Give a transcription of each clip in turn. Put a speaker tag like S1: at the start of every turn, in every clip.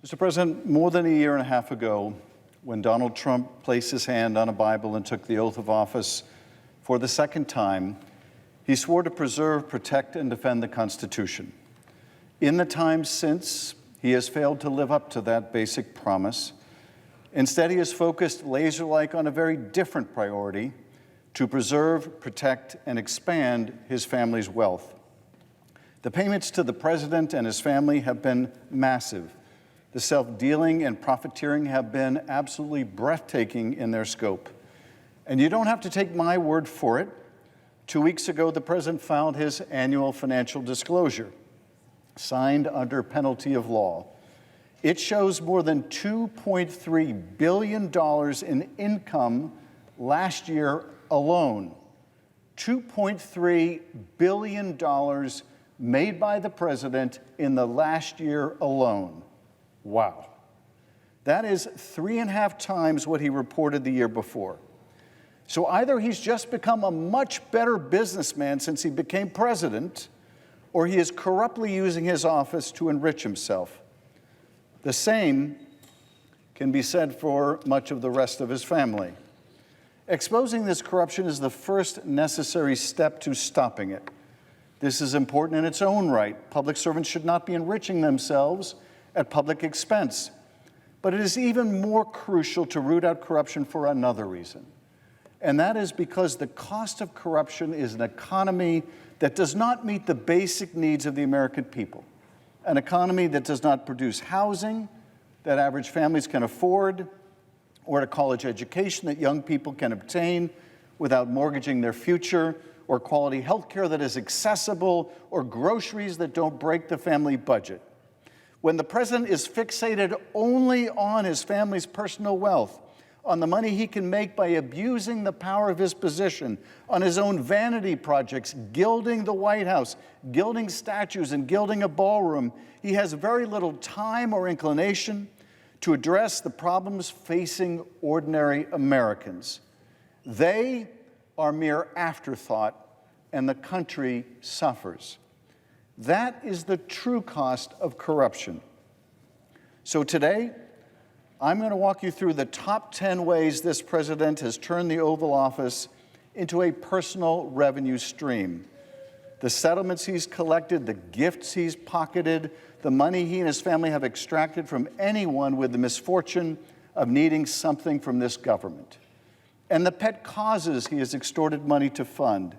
S1: Mr. President, more than a year and a half ago, when Donald Trump placed his hand on a Bible and took the oath of office for the second time, he swore to preserve, protect, and defend the Constitution. In the time since, he has failed to live up to that basic promise. Instead, he has focused laser-like on a very different priority: to preserve, protect, and expand his family's wealth. The payments to the president and his family have been massive. The self-dealing and profiteering have been absolutely breathtaking in their scope. And you don't have to take my word for it. 2 weeks ago, the president filed his annual financial disclosure, signed under penalty of law. It shows more than $2.3 billion in income last year alone. $2.3 billion made by the president in the last year alone. Wow. That is 3.5 times what he reported the year before. So either he's just become a much better businessman since he became president, or he is corruptly using his office to enrich himself. The same can be said for much of the rest of his family. Exposing this corruption is the first necessary step to stopping it. This is important in its own right. Public servants should not be enriching themselves at public expense. But it is even more crucial to root out corruption for another reason. And that is because the cost of corruption is an economy that does not meet the basic needs of the American people. An economy that does not produce housing that average families can afford, or a college education that young people can obtain without mortgaging their future, or quality health care that is accessible, or groceries that don't break the family budget. When the president is fixated only on his family's personal wealth, on the money he can make by abusing the power of his position, on his own vanity projects, gilding the White House, gilding statues, and gilding a ballroom, he has very little time or inclination to address the problems facing ordinary Americans. They are mere afterthought, and the country suffers. That is the true cost of corruption. So today, I'm going to walk you through the top 10 ways this president has turned the Oval Office into a personal revenue stream. The settlements he's collected, the gifts he's pocketed, the money he and his family have extracted from anyone with the misfortune of needing something from this government, and the pet causes he has extorted money to fund.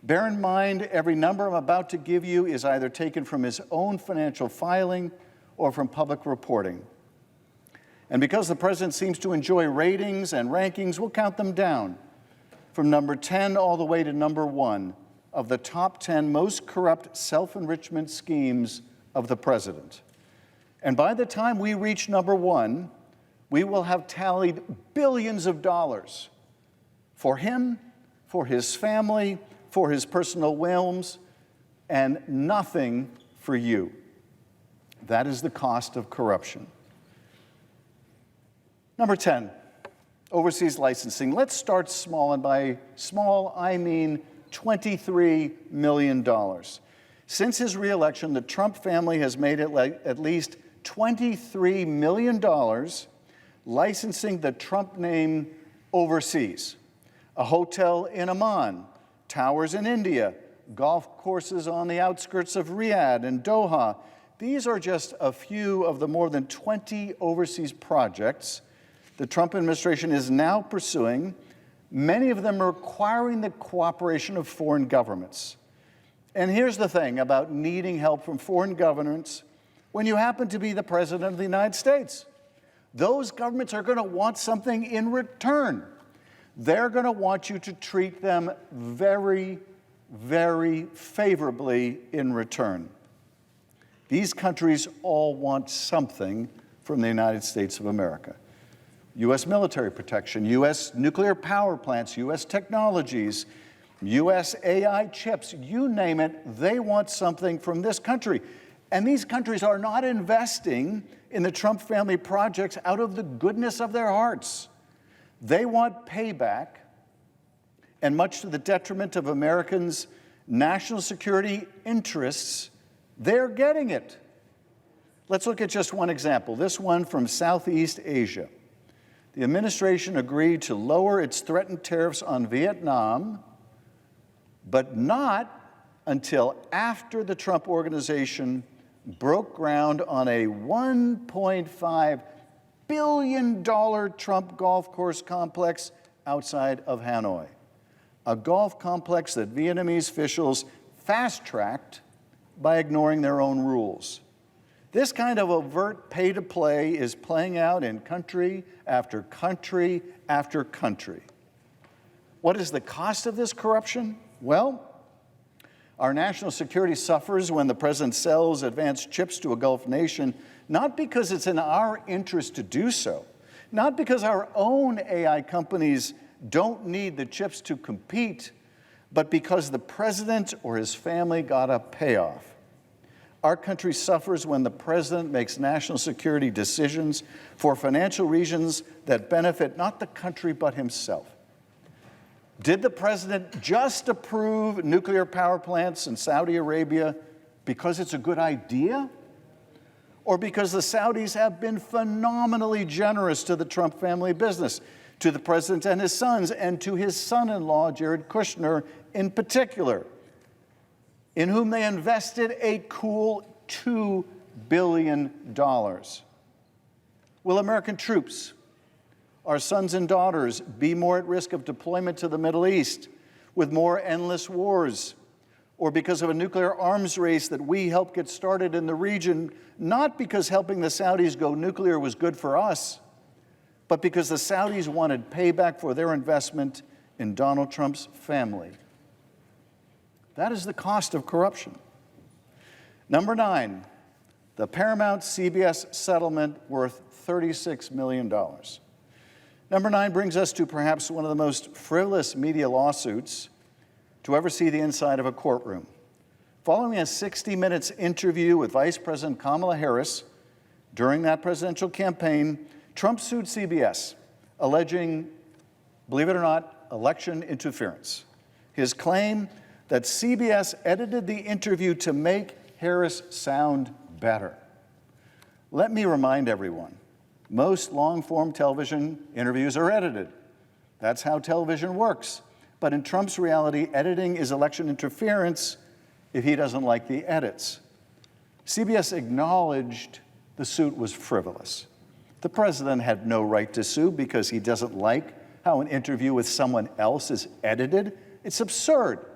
S1: Bear in mind, every number I'm about to give you is either taken from his own financial filing or from public reporting. And because the president seems to enjoy ratings and rankings, we'll count them down from number 10 all the way to number 1 of the top 10 most corrupt self-enrichment schemes of the president. And by the time we reach number 1, we will have tallied billions of dollars for him, for his family, for his personal whims, and nothing for you. That is the cost of corruption. Number 10, overseas licensing. Let's start small, and by small, I mean $23 million. Since his reelection, the Trump family has made at least $23 million licensing the Trump name overseas. A hotel in Amman, towers in India, golf courses on the outskirts of Riyadh and Doha. These are just a few of the more than 20 overseas projects the Trump administration is now pursuing, many of them requiring the cooperation of foreign governments. And here's the thing about needing help from foreign governments when you happen to be the president of the United States. Those governments are going to want something in return. They're going to want you to treat them very, very favorably in return. These countries all want something from the United States of America. U.S. military protection, U.S. nuclear power plants, U.S. technologies, U.S. AI chips, you name it, they want something from this country. And these countries are not investing in the Trump family projects out of the goodness of their hearts. They want payback, and much to the detriment of Americans' national security interests, they're getting it. Let's look at just one example, this one from Southeast Asia. The administration agreed to lower its threatened tariffs on Vietnam, but not until after the Trump Organization broke ground on a $1.5 billion Trump golf course complex outside of Hanoi, a golf complex that Vietnamese officials fast-tracked by ignoring their own rules. This kind of overt pay-to-play is playing out in country after country after country. What is the cost of this corruption? Well, our national security suffers when the president sells advanced chips to a Gulf nation, not because it's in our interest to do so, not because our own AI companies don't need the chips to compete, but because the president or his family got a payoff. Our country suffers when the president makes national security decisions for financial reasons that benefit not the country but himself. Did the president just approve nuclear power plants in Saudi Arabia because it's a good idea? Or because the Saudis have been phenomenally generous to the Trump family business, to the president and his sons, and to his son-in-law, Jared Kushner, in particular, in whom they invested a cool $2 billion. Will American troops, our sons and daughters, be more at risk of deployment to the Middle East with more endless wars, or because of a nuclear arms race that we helped get started in the region, not because helping the Saudis go nuclear was good for us, but because the Saudis wanted payback for their investment in Donald Trump's family? That is the cost of corruption. Number 9, the Paramount-CBS settlement worth $36 million. Number 9 brings us to perhaps one of the most frivolous media lawsuits to ever see the inside of a courtroom. Following a 60 Minutes interview with Vice President Kamala Harris during that presidential campaign, Trump sued CBS, alleging, believe it or not, election interference. His claim that CBS edited the interview to make Harris sound better. Let me remind everyone, most long-form television interviews are edited. That's how television works. But in Trump's reality, editing is election interference if he doesn't like the edits. CBS acknowledged the suit was frivolous. The president had no right to sue because he doesn't like how an interview with someone else is edited. It's absurd.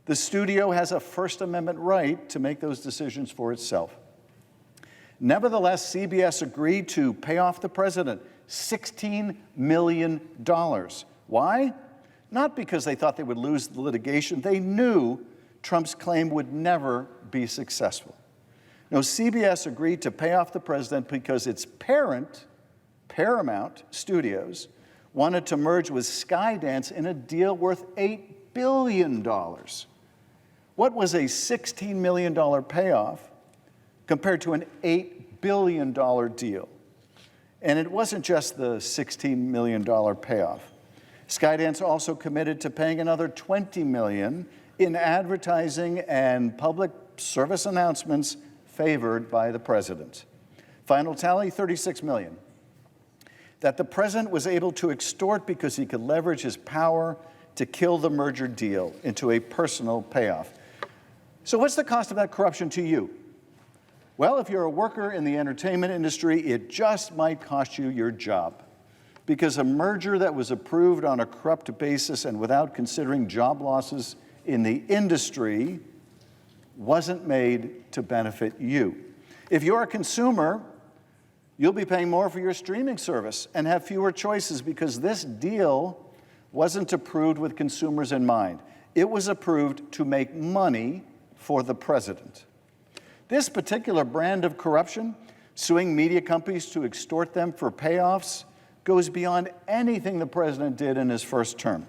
S1: The studio has a First Amendment right to make those decisions for itself. Nevertheless, CBS agreed to pay off the president $16 million. Why? Not because they thought they would lose the litigation. They knew Trump's claim would never be successful. No, CBS agreed to pay off the president because its parent, Paramount Studios, wanted to merge with Skydance in a deal worth $8 billion. What was a $16 million payoff compared to an $8 billion deal? And it wasn't just the $16 million payoff. Skydance also committed to paying another $20 million in advertising and public service announcements favored by the president. Final tally, $36 million. That the president was able to extort because he could leverage his power to kill the merger deal into a personal payoff. So what's the cost of that corruption to you? Well, if you're a worker in the entertainment industry, it just might cost you your job, because a merger that was approved on a corrupt basis and without considering job losses in the industry wasn't made to benefit you. If you're a consumer, you'll be paying more for your streaming service and have fewer choices because this deal wasn't approved with consumers in mind. It was approved to make money for the president. This particular brand of corruption, suing media companies to extort them for payoffs, goes beyond anything the president did in his first term.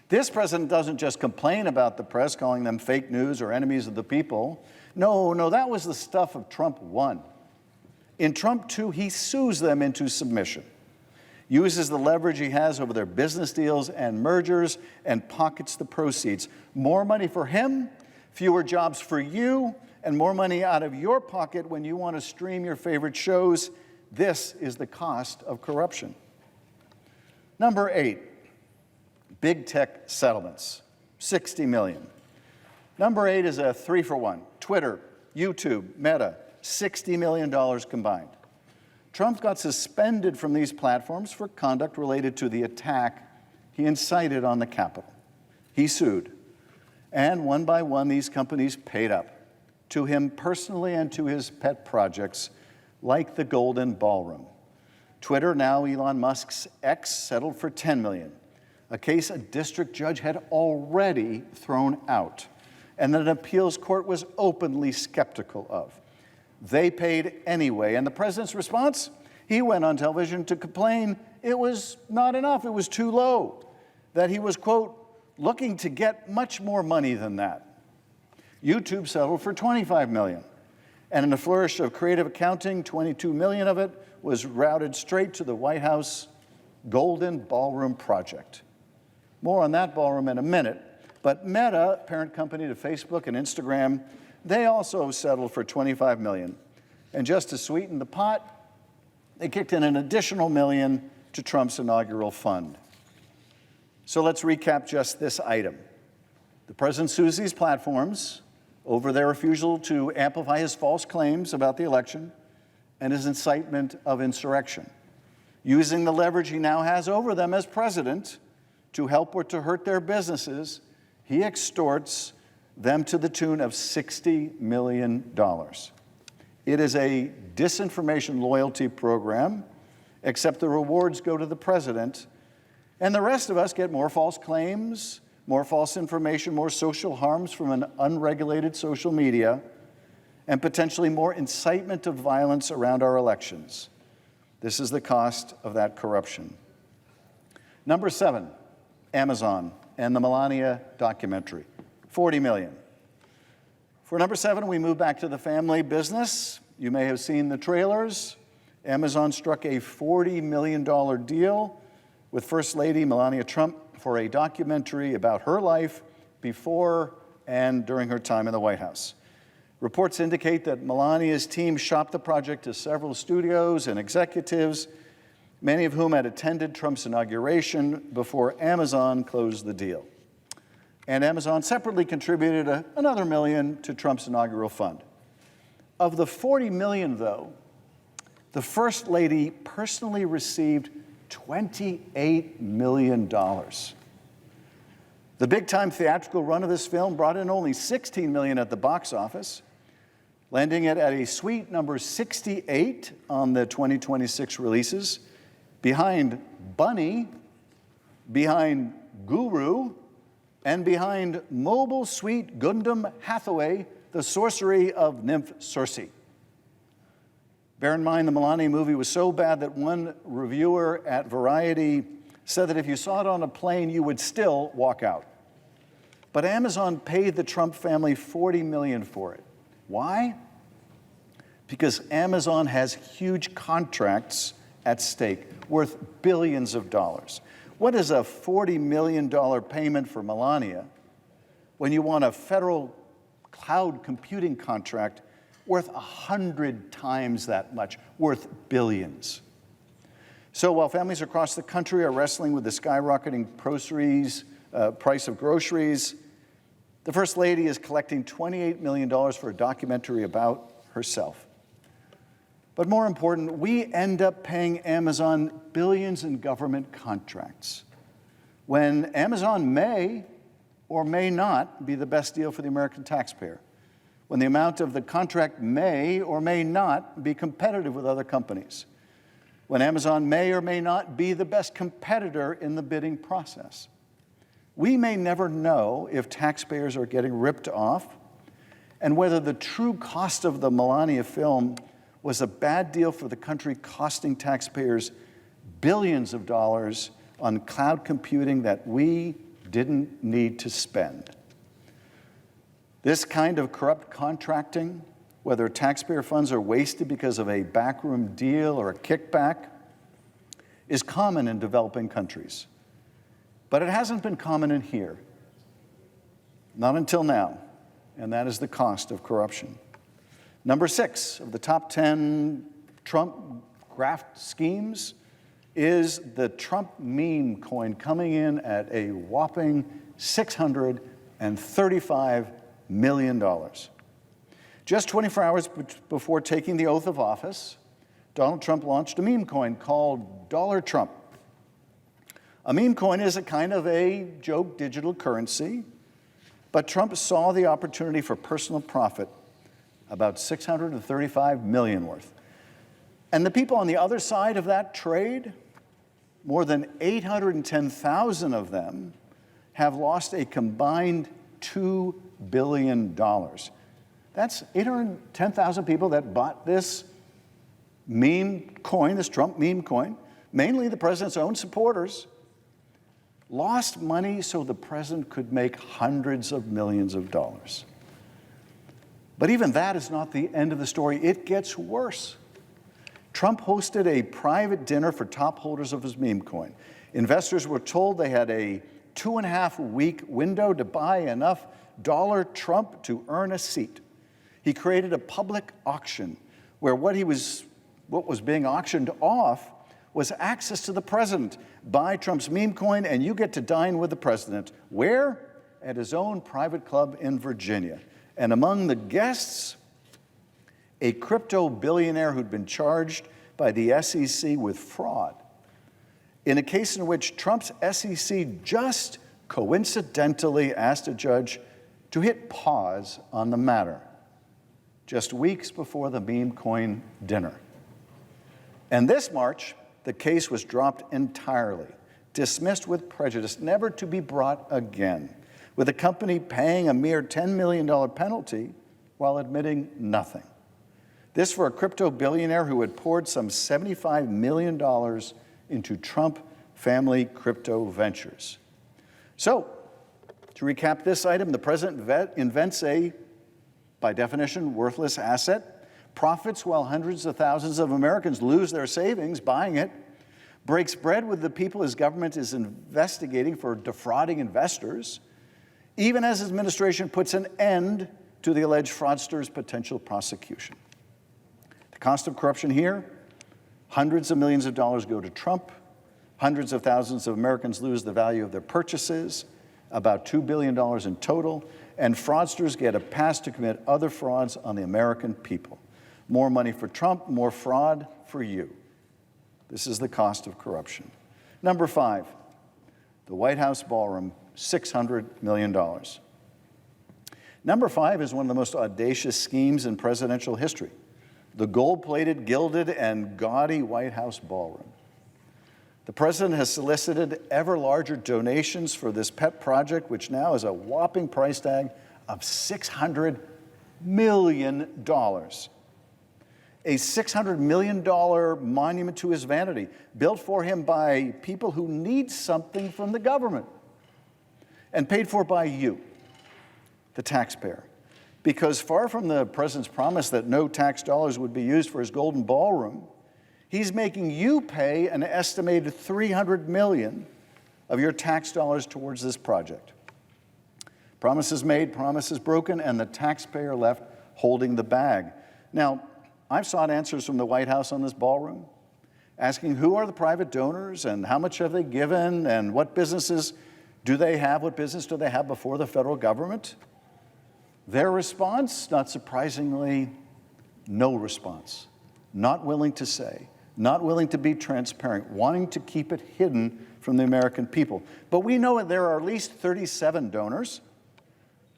S1: This president doesn't just complain about the press, calling them fake news or enemies of the people. No, that was the stuff of Trump 1. In Trump 2, he sues them into submission, uses the leverage he has over their business deals and mergers, and pockets the proceeds. More money for him, fewer jobs for you, and more money out of your pocket when you want to stream your favorite shows. This is the cost of corruption. Number 8, big tech settlements, $60 million. Number 8 is a 3-for-1. Twitter, YouTube, Meta, $60 million combined. Trump got suspended from these platforms for conduct related to the attack he incited on the Capitol. He sued. And one by one, these companies paid up to him personally and to his pet projects, like the Golden Ballroom. Twitter, now Elon Musk's X, settled for $10 million, a case a district judge had already thrown out, and that an appeals court was openly skeptical of. They paid anyway, and the president's response? He went on television to complain it was not enough, it was too low, that he was, quote, looking to get much more money than that. YouTube settled for $25 million, and in a flourish of creative accounting, $22 million of it was routed straight to the White House Golden Ballroom project. More on that ballroom in a minute, but Meta, parent company to Facebook and Instagram, they also settled for $25 million. And just to sweeten the pot, they kicked in an additional $1 million to Trump's inaugural fund. So let's recap just this item. The president sues these platforms over their refusal to amplify his false claims about the election and his incitement of insurrection. Using the leverage he now has over them as president to help or to hurt their businesses, he extorts them to the tune of $60 million. It is a disinformation loyalty program, except the rewards go to the president, and the rest of us get more false claims, more false information, more social harms from an unregulated social media, and potentially more incitement of violence around our elections. This is the cost of that corruption. Number 7, Amazon and the Melania documentary, $40 million. For number 7, we move back to the family business. You may have seen the trailers. Amazon struck a $40 million deal with First Lady Melania Trump for a documentary about her life before and during her time in the White House. Reports indicate that Melania's team shopped the project to several studios and executives, many of whom had attended Trump's inauguration before Amazon closed the deal. And Amazon separately contributed another $1 million to Trump's inaugural fund. Of the $40 million, though, the First Lady personally received $28 million. The big-time theatrical run of this film brought in only $16 million at the box office, landing it at a sweet number 68 on the 2026 releases, behind Bunny, behind Guru, and behind Mobile Suit Gundam Hathaway, the sorcery of Nymph Circe. Bear in mind, the Melania movie was so bad that one reviewer at Variety said that if you saw it on a plane, you would still walk out. But Amazon paid the Trump family $40 million for it. Why? Because Amazon has huge contracts at stake, worth billions of dollars. What is a $40 million payment for Melania when you want a federal cloud computing contract worth 100 times that much, worth billions? So while families across the country are wrestling with the skyrocketing price of groceries, the First Lady is collecting $28 million for a documentary about herself. But more important, we end up paying Amazon billions in government contracts, when Amazon may or may not be the best deal for the American taxpayer, when the amount of the contract may or may not be competitive with other companies, when Amazon may or may not be the best competitor in the bidding process. We may never know if taxpayers are getting ripped off and whether the true cost of the Melania film was a bad deal for the country, costing taxpayers billions of dollars on cloud computing that we didn't need to spend. This kind of corrupt contracting, whether taxpayer funds are wasted because of a backroom deal or a kickback, is common in developing countries. But it hasn't been common in here. Not until now, and that is the cost of corruption. Number 6 of the top 10 Trump graft schemes is the Trump meme coin, coming in at a whopping $635 million. Just 24 hours before taking the oath of office, Donald Trump launched a meme coin called Dollar Trump. A meme coin is a kind of a joke digital currency, but Trump saw the opportunity for personal profit, about $635 million worth. And the people on the other side of that trade, more than 810,000 of them, have lost a combined $2 billion. That's 810,000 people that bought this meme coin, this Trump meme coin, mainly the president's own supporters, lost money so the president could make hundreds of millions of dollars. But even that is not the end of the story. It gets worse. Trump hosted a private dinner for top holders of his meme coin. Investors were told they had a 2.5-week window to buy enough Dollar Trump to earn a seat. He created a public auction where what was being auctioned off was access to the president. Buy Trump's meme coin and you get to dine with the president. Where? At his own private club in Virginia. And among the guests, a crypto billionaire who'd been charged by the SEC with fraud, in a case in which Trump's SEC just coincidentally asked a judge to hit pause on the matter, just weeks before the meme coin dinner. And this March, the case was dropped entirely, dismissed with prejudice, never to be brought again, with the company paying a mere $10 million penalty while admitting nothing. This for a crypto billionaire who had poured some $75 million into Trump family crypto ventures. So, to recap this item, the president invents a, by definition, worthless asset, profits while hundreds of thousands of Americans lose their savings buying it, breaks bread with the people his government is investigating for defrauding investors, even as his administration puts an end to the alleged fraudster's potential prosecution. The cost of corruption here, hundreds of millions of dollars go to Trump, hundreds of thousands of Americans lose the value of their purchases, about $2 billion in total, and fraudsters get a pass to commit other frauds on the American people. More money for Trump, more fraud for you. This is the cost of corruption. Number 5, the White House ballroom, $600 million. Number 5 is one of the most audacious schemes in presidential history, the gold-plated, gilded, and gaudy White House ballroom. The president has solicited ever larger donations for this pet project, which now has a whopping price tag of $600 million. A $600 million monument to his vanity, built for him by people who need something from the government, and paid for by you, the taxpayer. Because far from the president's promise that no tax dollars would be used for his golden ballroom, he's making you pay an estimated $300 million of your tax dollars towards this project. Promises made, promises broken, and the taxpayer left holding the bag. Now, I've sought answers from the White House on this ballroom, asking who are the private donors and how much have they given and what businesses do they have, what business do they have before the federal government? Their response, not surprisingly, no response. Not willing to say, not willing to be transparent, wanting to keep it hidden from the American people. But we know there are at least 37 donors,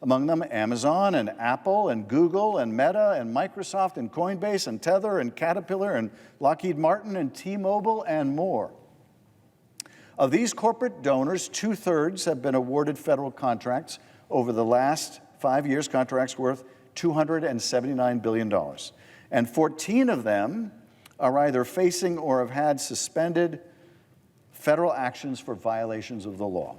S1: among them Amazon and Apple and Google and Meta and Microsoft and Coinbase and Tether and Caterpillar and Lockheed Martin and T-Mobile and more. Of these corporate donors, 2/3 have been awarded federal contracts over the last 5 years, contracts worth $279 billion. And 14 of them are either facing or have had suspended federal actions for violations of the law.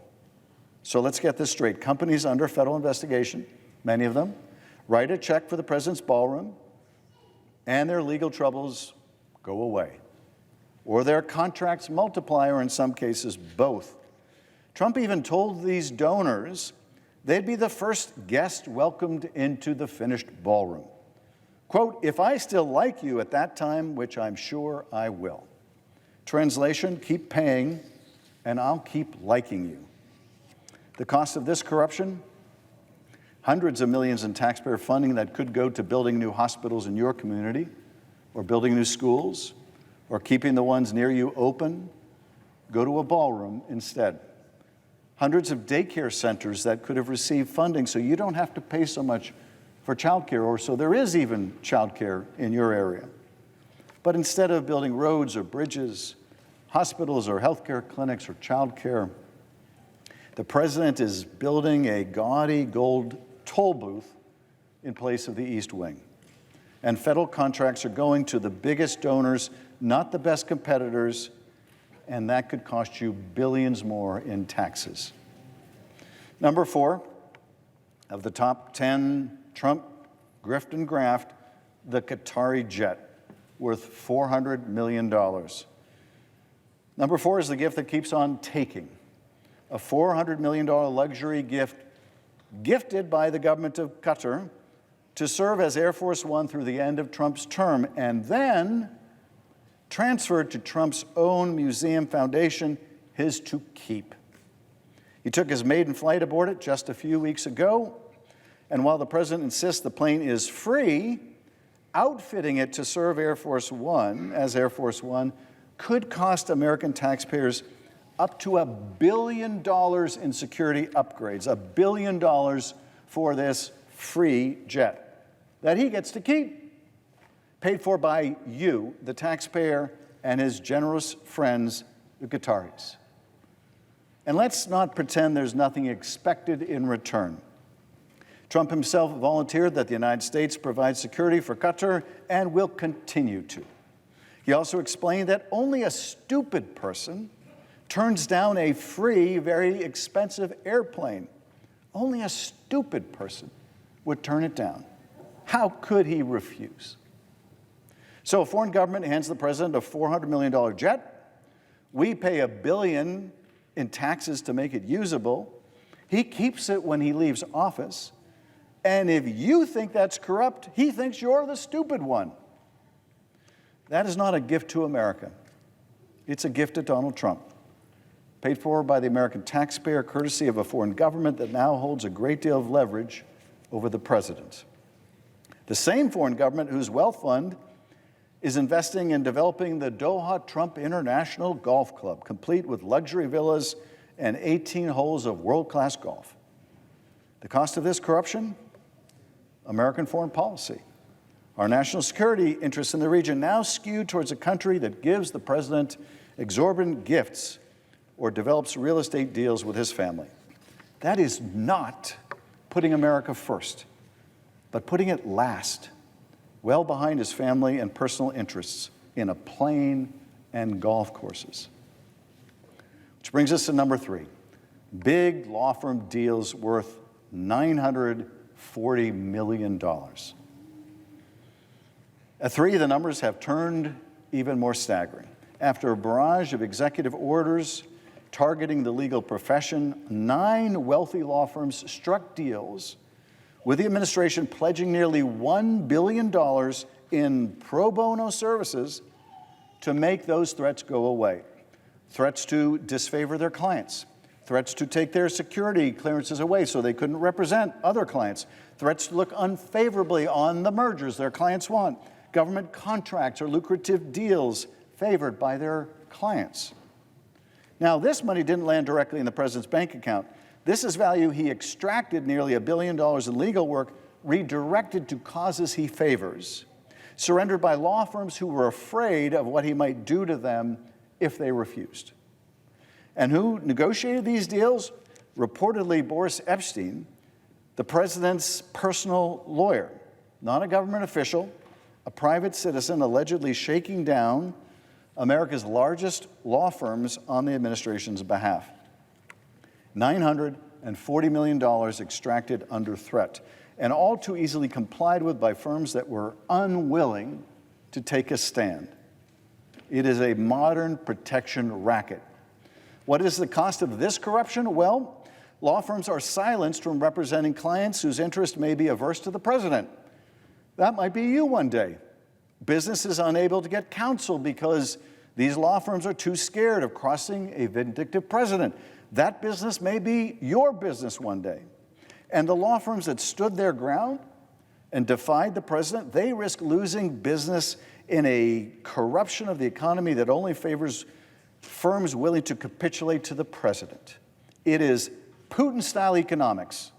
S1: So let's get this straight. Companies under federal investigation, many of them, write a check for the president's ballroom, and their legal troubles go away. Or their contracts multiply, or in some cases, both. Trump even told these donors they'd be the first guest welcomed into the finished ballroom. Quote, "If I still like you at that time, which I'm sure I will." Translation, keep paying and I'll keep liking you. The cost of this corruption? Hundreds of millions in taxpayer funding that could go to building new hospitals in your community, or building new schools, or keeping the ones near you open. Go to a ballroom instead. Hundreds of daycare centers that could have received funding so you don't have to pay so much for childcare, or so there is even childcare in your area. But instead of building roads or bridges, hospitals or healthcare clinics or childcare, the president is building a gaudy gold toll booth in place of the East Wing. And federal contracts are going to the biggest donors, not the best competitors, and that could cost you billions more in taxes. Number 4, of the top 10 Trump grift and graft, the Qatari jet, worth $400 million. Number 4 is the gift that keeps on taking. A $400 million luxury gift gifted by the government of Qatar to serve as Air Force One through the end of Trump's term, and then transferred to Trump's own museum foundation, his to keep. He took his maiden flight aboard it just a few weeks ago, and while the president insists the plane is free, outfitting it to serve Air Force One as Air Force One could cost American taxpayers up to $1 billion in security upgrades, $1 billion for this free jet that he gets to keep, paid for by you, the taxpayer, and his generous friends, the Qataris. And let's not pretend there's nothing expected in return. Trump himself volunteered that the United States provide security for Qatar and will continue to. He also explained that only a stupid person turns down a free, very expensive airplane. Only a stupid person would turn it down. How could he refuse? So a foreign government hands the president a $400 million jet. We pay $1 billion in taxes to make it usable. He keeps it when he leaves office. And if you think that's corrupt, he thinks you're the stupid one. That is not a gift to America. It's a gift to Donald Trump, paid for by the American taxpayer, courtesy of a foreign government that now holds a great deal of leverage over the president. The same foreign government whose wealth fund is investing in developing the Doha Trump International Golf Club, complete with luxury villas and 18 holes of world-class golf. The cost of this corruption? American foreign policy. Our national security interests in the region now skewed towards a country that gives the president exorbitant gifts or develops real estate deals with his family. That is not putting America first, but putting it last, well behind his family and personal interests in a plane and golf courses. Which brings us to number 3, big law firm deals worth $940 million. At 3, the numbers have turned even more staggering. After a barrage of executive orders targeting the legal profession, 9 wealthy law firms struck deals with the administration pledging nearly $1 billion in pro bono services to make those threats go away. Threats to disfavor their clients, threats to take their security clearances away so they couldn't represent other clients, threats to look unfavorably on the mergers their clients want, government contracts or lucrative deals favored by their clients. Now, this money didn't land directly in the president's bank account. This is value he extracted, nearly $1 billion in legal work, redirected to causes he favors, surrendered by law firms who were afraid of what he might do to them if they refused. And who negotiated these deals? Reportedly, Boris Epstein, the president's personal lawyer, not a government official, a private citizen allegedly shaking down America's largest law firms on the administration's behalf. $940 million extracted under threat, and all too easily complied with by firms that were unwilling to take a stand. It is a modern protection racket. What is the cost of this corruption? Well, law firms are silenced from representing clients whose interest may be averse to the president. That might be you one day. Business is unable to get counsel because these law firms are too scared of crossing a vindictive president. That business may be your business one day. And the law firms that stood their ground and defied the president, they risk losing business in a corruption of the economy that only favors firms willing to capitulate to the president. It is Putin-style economics,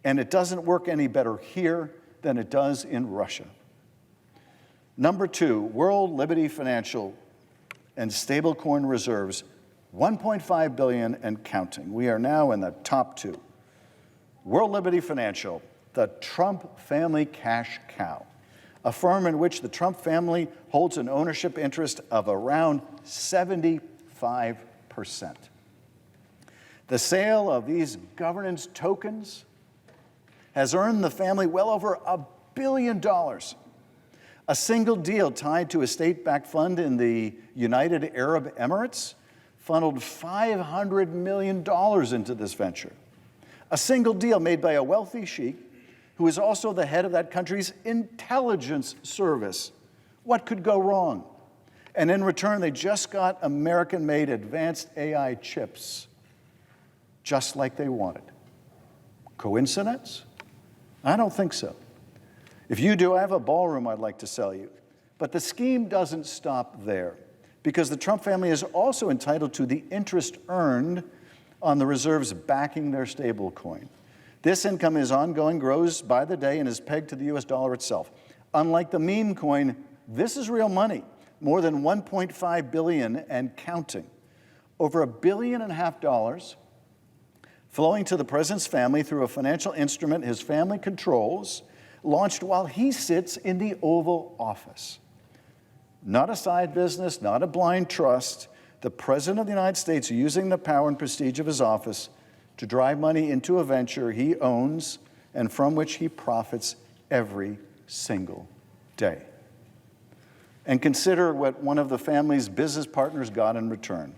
S1: and it doesn't work any better here than it does in Russia. Number 2, World Liberty Financial and stablecoin reserves, $1.5 billion and counting. We are now in the top 2. World Liberty Financial, the Trump family cash cow, a firm in which the Trump family holds an ownership interest of around 75%. The sale of these governance tokens has earned the family well over $1 billion. A single deal tied to a state-backed fund in the United Arab Emirates funneled $500 million into this venture. A single deal made by a wealthy sheik who is also the head of that country's intelligence service. What could go wrong? And in return, they just got American-made advanced AI chips, just like they wanted. Coincidence? I don't think so. If you do, I have a ballroom I'd like to sell you. But the scheme doesn't stop there, because the Trump family is also entitled to the interest earned on the reserves backing their stablecoin. This income is ongoing, grows by the day, and is pegged to the US dollar itself. Unlike the meme coin, this is real money, more than $1.5 billion and counting. Over $1.5 billion flowing to the president's family through a financial instrument his family controls, launched while he sits in the Oval Office. Not a side business, not a blind trust. The President of the United States using the power and prestige of his office to drive money into a venture he owns and from which he profits every single day. And consider what one of the family's business partners got in return.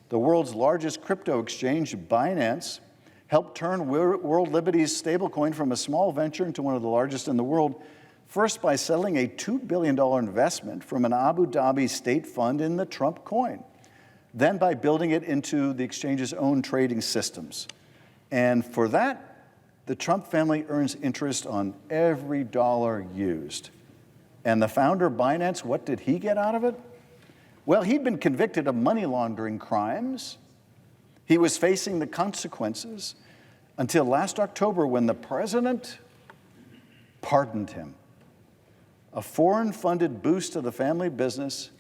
S1: The world's largest crypto exchange, Binance, helped turn World Liberty's stablecoin from a small venture into one of the largest in the world, first by settling a $2 billion investment from an Abu Dhabi state fund in the Trump coin, then by building it into the exchange's own trading systems. And for that, the Trump family earns interest on every dollar used. And the founder of Binance, what did he get out of it? Well, he'd been convicted of money laundering crimes. He was facing the consequences until last October when the president pardoned him. A foreign-funded boost to the family business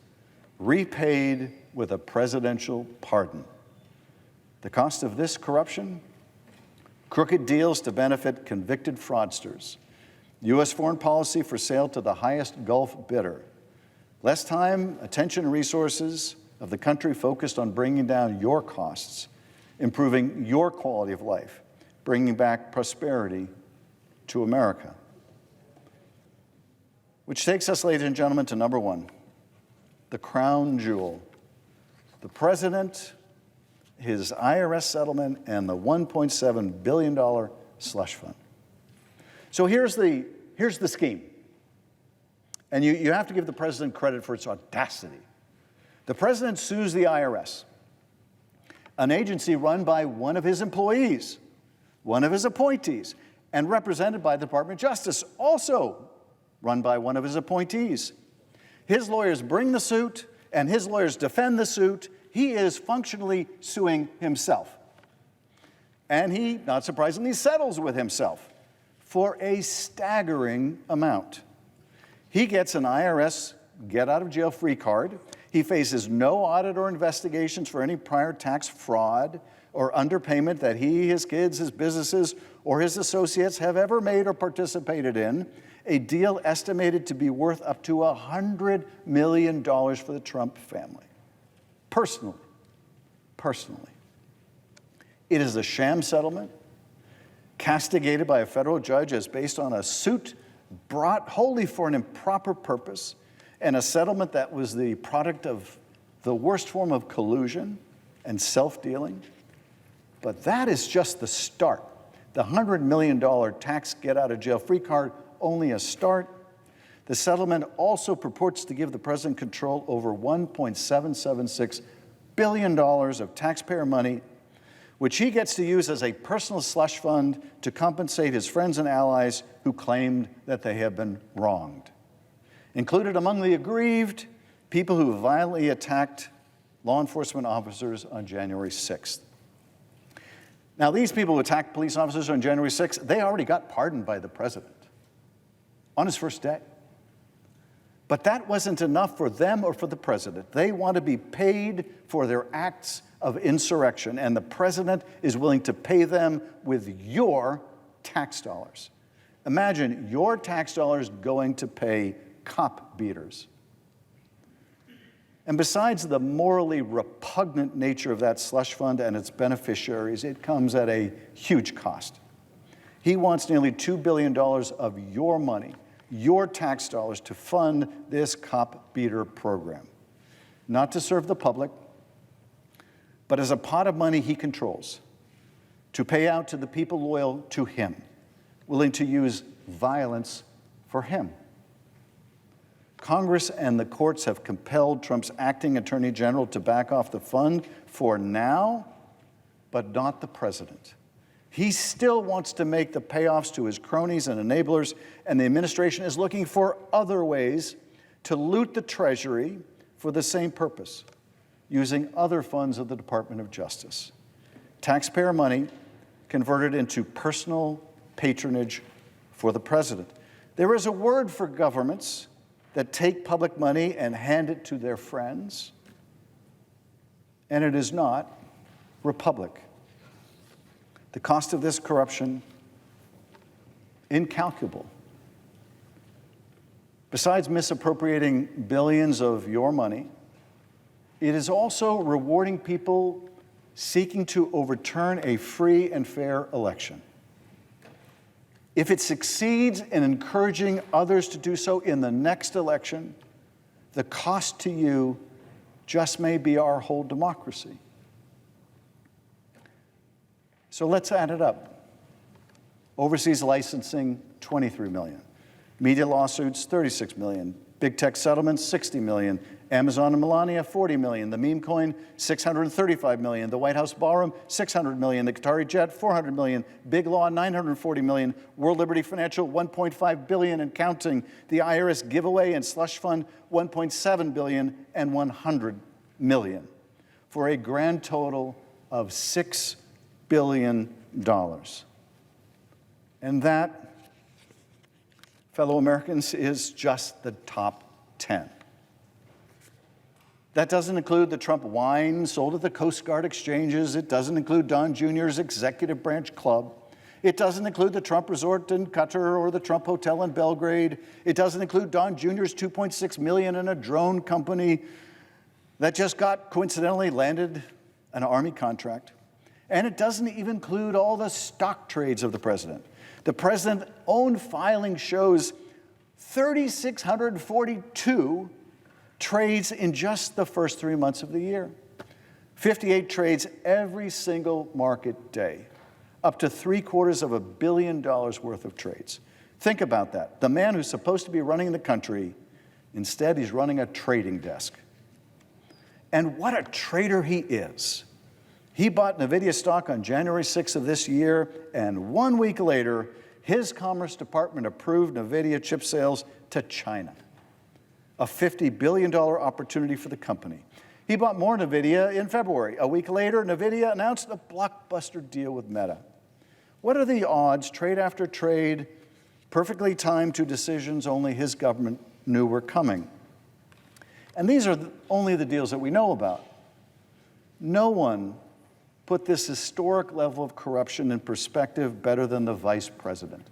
S1: repaid with a presidential pardon. The cost of this corruption? Crooked deals to benefit convicted fraudsters. U.S. foreign policy for sale to the highest Gulf bidder. Less time, attention, and resources of the country focused on bringing down your costs, improving your quality of life, bringing back prosperity to America. Which takes us, ladies and gentlemen, to number 1, the crown jewel. The president, his IRS settlement, and the $1.7 billion slush fund. So here's the scheme. And you have to give the president credit for its audacity. The president sues the IRS, an agency run by one of his employees, one of his appointees, and represented by the Department of Justice, also run by one of his appointees. His lawyers bring the suit, and his lawyers defend the suit. He is functionally suing himself. And he, not surprisingly, settles with himself for a staggering amount. He gets an IRS get-out-of-jail-free card. He faces no audit or investigations for any prior tax fraud or underpayment that he, his kids, his businesses, or his associates have ever made or participated in, a deal estimated to be worth up to $100 million for the Trump family. Personally. It is a sham settlement, castigated by a federal judge as based on a suit brought wholly for an improper purpose, and a settlement that was the product of the worst form of collusion and self-dealing. But that is just the start. The $100 million tax get-out-of-jail-free card, only a start. The settlement also purports to give the president control over $1.776 billion of taxpayer money, which he gets to use as a personal slush fund to compensate his friends and allies who claimed that they have been wronged. Included among the aggrieved, people who violently attacked law enforcement officers on January 6th. Now, these people who attacked police officers on January 6th, they already got pardoned by the president on his first day. But that wasn't enough for them or for the president. They want to be paid for their acts of insurrection, and the president is willing to pay them with your tax dollars. Imagine your tax dollars going to pay cop beaters. And besides the morally repugnant nature of that slush fund and its beneficiaries, it comes at a huge cost. He wants nearly $2 billion of your money, your tax dollars, to fund this cop beater program. Not to serve the public, but as a pot of money he controls, to pay out to the people loyal to him, willing to use violence for him. Congress and the courts have compelled Trump's acting attorney general to back off the fund for now, but not the president. He still wants to make the payoffs to his cronies and enablers, and the administration is looking for other ways to loot the Treasury for the same purpose, using other funds of the Department of Justice. Taxpayer money converted into personal patronage for the president. There is a word for governments that take public money and hand it to their friends, and it is not republic. The cost of this corruption, incalculable. Besides misappropriating billions of your money, it is also rewarding people seeking to overturn a free and fair election. If it succeeds in encouraging others to do so in the next election, the cost to you just may be our whole democracy. So let's add it up. Overseas licensing, $23 million. Media lawsuits, $36 million. Big tech settlements, $60 million. Amazon and Melania, $40 million. The meme coin, $635 million. The White House ballroom, $600 million. The Qatari jet, $400 million. Big law, $940 million. World Liberty Financial, $1.5 billion and counting. The IRS giveaway and slush fund, $1.7 billion and $100 million, for a grand total of $6 billion. And that, fellow Americans, is just the top 10. That doesn't include the Trump wine sold at the Coast Guard exchanges. It doesn't include Don Jr.'s executive branch club. It doesn't include the Trump resort in Qatar or the Trump hotel in Belgrade. It doesn't include Don Jr.'s $2.6 million in a drone company that just got, coincidentally, landed an Army contract. And it doesn't even include all the stock trades of the president. The president's own filing shows 3,642 trades in just the first 3 months of the year. 58 trades every single market day, up to $750 million worth of trades. Think about that. The man who's supposed to be running the country, instead he's running a trading desk. And what a trader he is. He bought NVIDIA stock on January 6th of this year, and 1 week later, his Commerce Department approved NVIDIA chip sales to China, a $50 billion opportunity for the company. He bought more NVIDIA in February. A week later, NVIDIA announced a blockbuster deal with Meta. What are the odds, trade after trade, perfectly timed to decisions only his government knew were coming? And these are only the deals that we know about. No one put this historic level of corruption in perspective better than the vice president,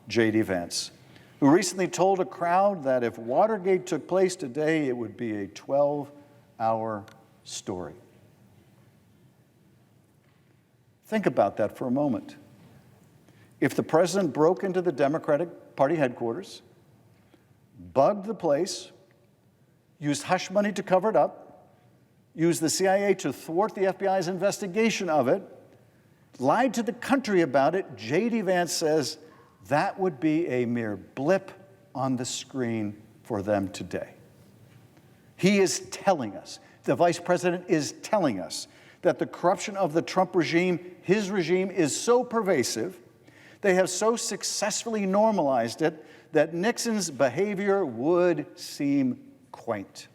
S1: J.D. Vance, who recently told a crowd that if Watergate took place today, it would be a 12-hour story. Think about that for a moment. If the president broke into the Democratic Party headquarters, bugged the place, used hush money to cover it up, used the CIA to thwart the FBI's investigation of it, lied to the country about it, J.D. Vance says that would be a mere blip on the screen for them today. He is telling us, the vice president is telling us, that the corruption of the Trump regime, his regime, is so pervasive, they have so successfully normalized it, that Nixon's behavior would seem quaint.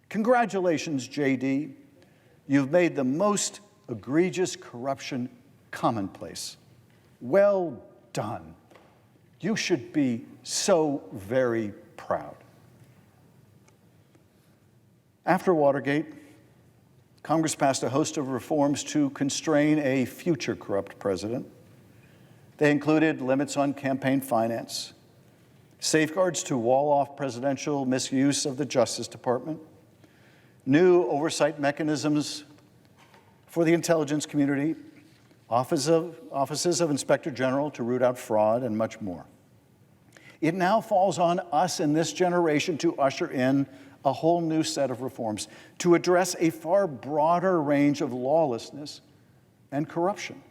S1: Congratulations, JD. You've made the most egregious corruption commonplace. Well done. You should be so very proud. After Watergate, Congress passed a host of reforms to constrain a future corrupt president. They included limits on campaign finance, safeguards to wall off presidential misuse of the Justice Department, new oversight mechanisms for the intelligence community, offices of Inspector General to root out fraud, and much more. It now falls on us in this generation to usher in a whole new set of reforms to address a far broader range of lawlessness and corruption.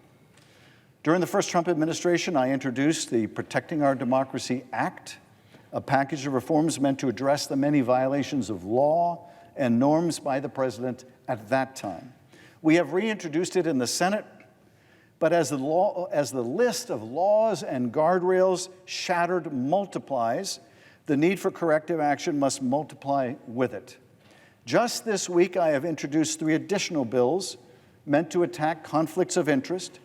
S1: During the first Trump administration, I introduced the Protecting Our Democracy Act, a package of reforms meant to address the many violations of law and norms by the president at that time. We have reintroduced it in the Senate, but as the list of laws and guardrails shattered multiplies, the need for corrective action must multiply with it. Just this week, I have introduced 3 additional bills meant to attack conflicts of interest,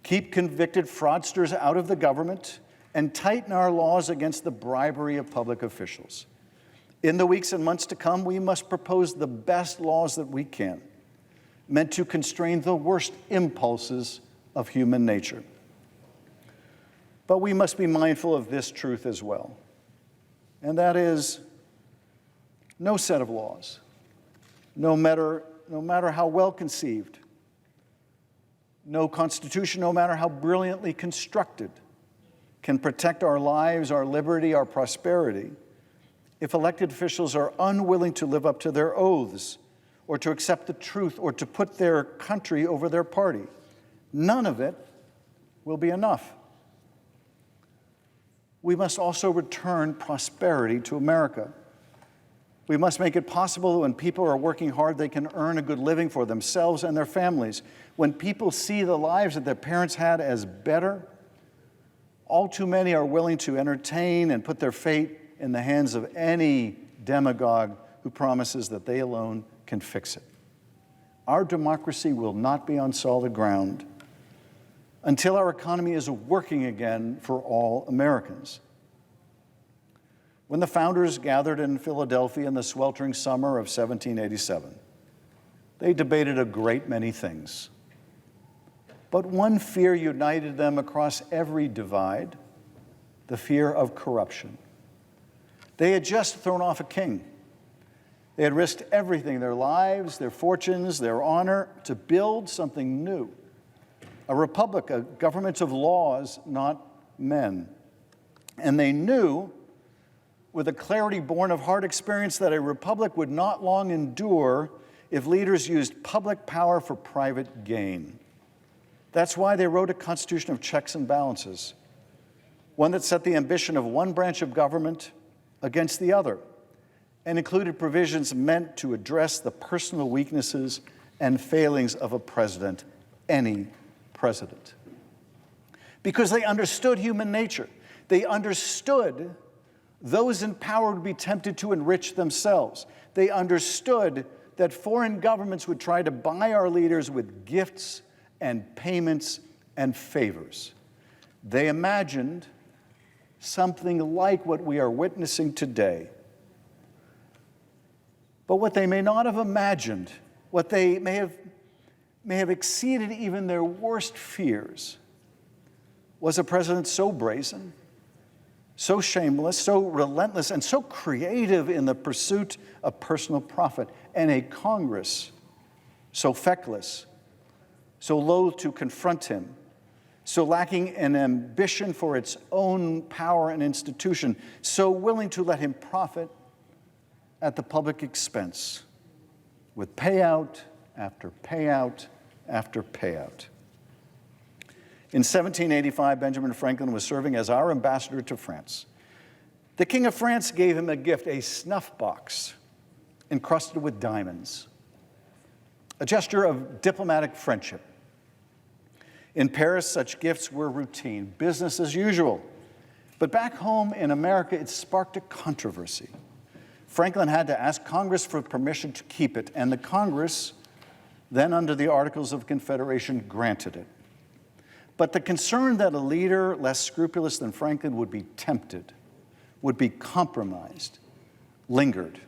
S1: keep convicted fraudsters out of the government, and tighten our laws against the bribery of public officials. In the weeks and months to come, we must propose the best laws that we can, meant to constrain the worst impulses of human nature. But we must be mindful of this truth as well, and that is, no set of laws, no matter how well conceived, no constitution, no matter how brilliantly constructed, can protect our lives, our liberty, our prosperity, if elected officials are unwilling to live up to their oaths, or to accept the truth, or to put their country over their party. None of it will be enough. We must also return prosperity to America. We must make it possible that when people are working hard, they can earn a good living for themselves and their families. When people see the lives that their parents had as better, all too many are willing to entertain and put their fate in the hands of any demagogue who promises that they alone can fix it. Our democracy will not be on solid ground until our economy is working again for all Americans. When the founders gathered in Philadelphia in the sweltering summer of 1787, they debated a great many things. But one fear united them across every divide: the fear of corruption. They had just thrown off a king. They had risked everything, their lives, their fortunes, their honor, to build something new. A republic, a government of laws, not men. And they knew, with a clarity born of hard experience, that a republic would not long endure if leaders used public power for private gain. That's why they wrote a constitution of checks and balances, one that set the ambition of one branch of government against the other, and included provisions meant to address the personal weaknesses and failings of a president, any president. Because they understood human nature. They understood those in power would be tempted to enrich themselves. They understood that foreign governments would try to buy our leaders with gifts and payments and favors. They imagined something like what we are witnessing today. But what they may not have imagined, what they may have exceeded even their worst fears, was a president so brazen, so shameless, so relentless, and so creative in the pursuit of personal profit, and a Congress so feckless, so loath to confront him, so lacking an ambition for its own power and institution, so willing to let him profit at the public expense, with payout after payout after payout. In 1785, Benjamin Franklin was serving as our ambassador to France. The King of France gave him a gift, a snuff box encrusted with diamonds, a gesture of diplomatic friendship. In Paris, such gifts were routine, business as usual. But back home in America, it sparked a controversy. Franklin had to ask Congress for permission to keep it, and the Congress, then under the Articles of Confederation, granted it. But the concern that a leader less scrupulous than Franklin would be tempted, would be compromised, lingered.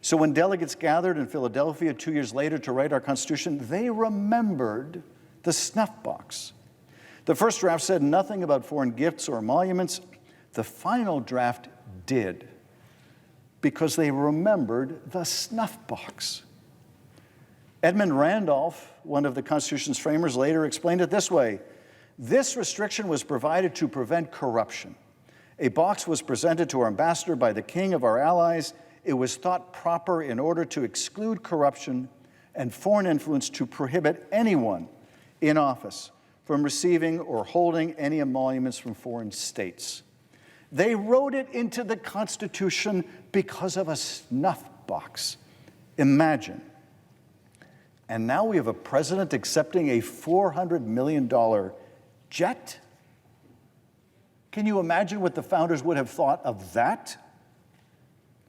S1: So when delegates gathered in Philadelphia 2 years later to write our Constitution, they remembered the snuff box. The first draft said nothing about foreign gifts or emoluments. The final draft did, because they remembered the snuff box. Edmund Randolph, one of the Constitution's framers, later explained it this way: this restriction was provided to prevent corruption. A box was presented to our ambassador by the king of our allies. It was thought proper in order to exclude corruption and foreign influence to prohibit anyone in office from receiving or holding any emoluments from foreign states. They wrote it into the Constitution because of a snuff box. Imagine. And now we have a president accepting a $400 million jet? Can you imagine what the founders would have thought of that?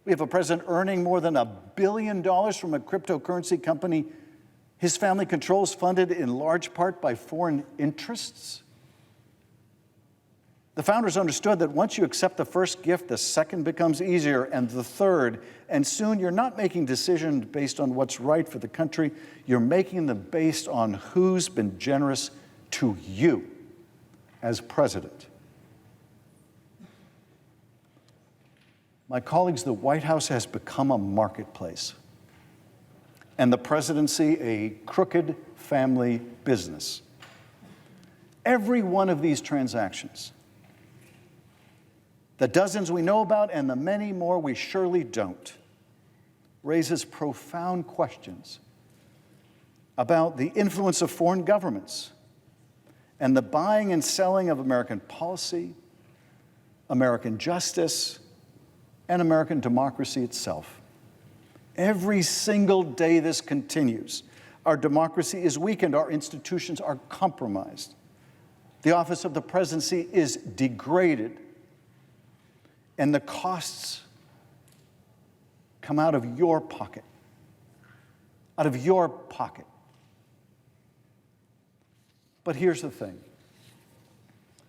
S1: We have a president earning more than $1 billion from a cryptocurrency company his family controls, funded in large part by foreign interests. The founders understood that once you accept the first gift, the second becomes easier, and the third, and soon you're not making decisions based on what's right for the country, you're making them based on who's been generous to you as president. My colleagues, the White House has become a marketplace, and the presidency a crooked family business. Every one of these transactions, the dozens we know about and the many more we surely don't, raises profound questions about the influence of foreign governments and the buying and selling of American policy, American justice, and American democracy itself. Every single day this continues, our democracy is weakened, our institutions are compromised. The office of the presidency is degraded, and the costs come out of your pocket. Out of your pocket. But here's the thing.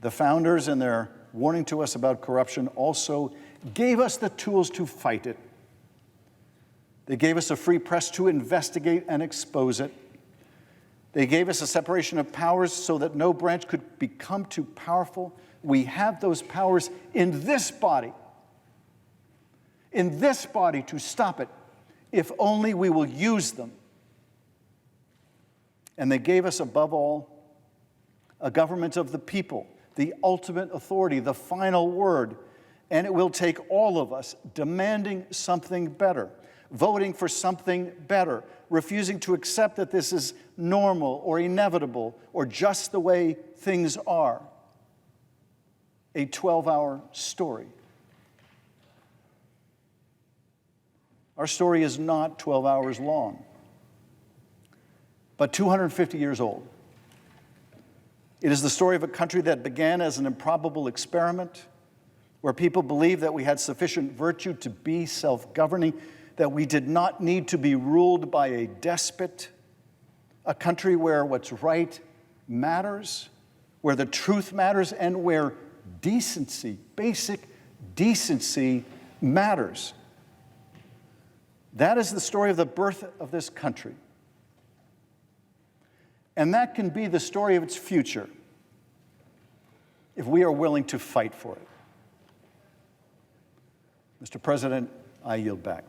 S1: The founders, in their warning to us about corruption, also gave us the tools to fight it. They gave us a free press to investigate and expose it. They gave us a separation of powers so that no branch could become too powerful. We have those powers in this body to stop it, if only we will use them. And they gave us, above all, a government of the people, the ultimate authority, the final word. And it will take all of us demanding something better, voting for something better, refusing to accept that this is normal or inevitable or just the way things are. A 12-hour story. Our story is not 12 hours long, but 250 years old. It is the story of a country that began as an improbable experiment, where people believed that we had sufficient virtue to be self-governing, that we did not need to be ruled by a despot, a country where what's right matters, where the truth matters, and where decency, basic decency, matters. That is the story of the birth of this country. And that can be the story of its future if we are willing to fight for it. Mr. President, I yield back.